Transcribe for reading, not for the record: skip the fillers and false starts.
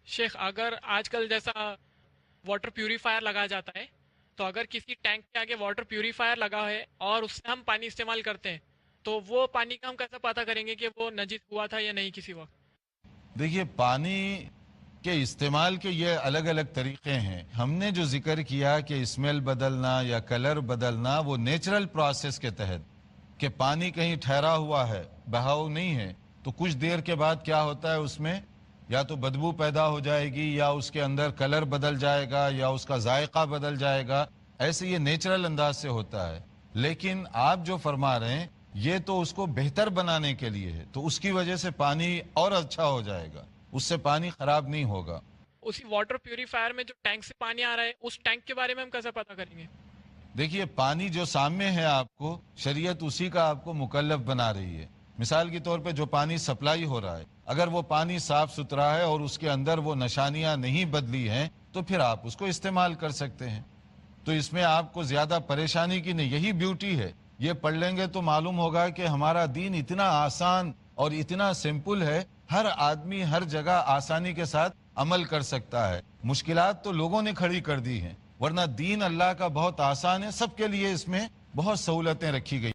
شیخ اگر آج کل جیسا واٹر پیوریفائر لگا جاتا ہے تو اگر کسی ٹینک کے آگے واٹر پیوریفائر لگا ہے اور اس سے ہم پانی استعمال کرتے ہیں تو وہ پانی کا ہم کیسے پتہ کریں گے کہ وہ نجس ہوا تھا یا نہیں کسی وقت؟ دیکھیے، پانی کے استعمال کے یہ الگ الگ طریقے ہیں. ہم نے جو ذکر کیا کہ اسمیل بدلنا یا کلر بدلنا، وہ نیچرل پروسیس کے تحت کہ پانی کہیں ٹھہرا ہوا ہے، بہاؤ نہیں ہے، تو کچھ دیر کے بعد کیا ہوتا ہے، اس میں یا تو بدبو پیدا ہو جائے گی، یا اس کے اندر کلر بدل جائے گا، یا اس کا ذائقہ بدل جائے گا. ایسے یہ نیچرل انداز سے ہوتا ہے. لیکن آپ جو فرما رہے ہیں یہ تو اس کو بہتر بنانے کے لیے ہے، تو اس کی وجہ سے پانی اور اچھا ہو جائے گا، اس سے پانی خراب نہیں ہوگا. اسی واٹر پیوریفائر میں جو ٹینک سے پانی آ رہا ہے اس ٹینک کے بارے میں ہم کیسے پتہ کریں گے؟ دیکھیے، پانی جو سامنے ہے آپ کو، شریعت اسی کا آپ کو مکلف بنا رہی ہے. مثال کے طور پہ جو پانی سپلائی ہو رہا ہے، اگر وہ پانی صاف ستھرا ہے اور اس کے اندر وہ نشانیاں نہیں بدلی ہیں تو پھر آپ اس کو استعمال کر سکتے ہیں. تو اس میں آپ کو زیادہ پریشانی کی نہیں. یہی بیوٹی ہے. یہ پڑھ لیں گے تو معلوم ہوگا کہ ہمارا دین اتنا آسان اور اتنا سمپل ہے، ہر آدمی ہر جگہ آسانی کے ساتھ عمل کر سکتا ہے. مشکلات تو لوگوں نے کھڑی کر دی ہیں، ورنہ دین اللہ کا بہت آسان ہے. سب کے لیے اس میں بہت سہولتیں رکھی گئی.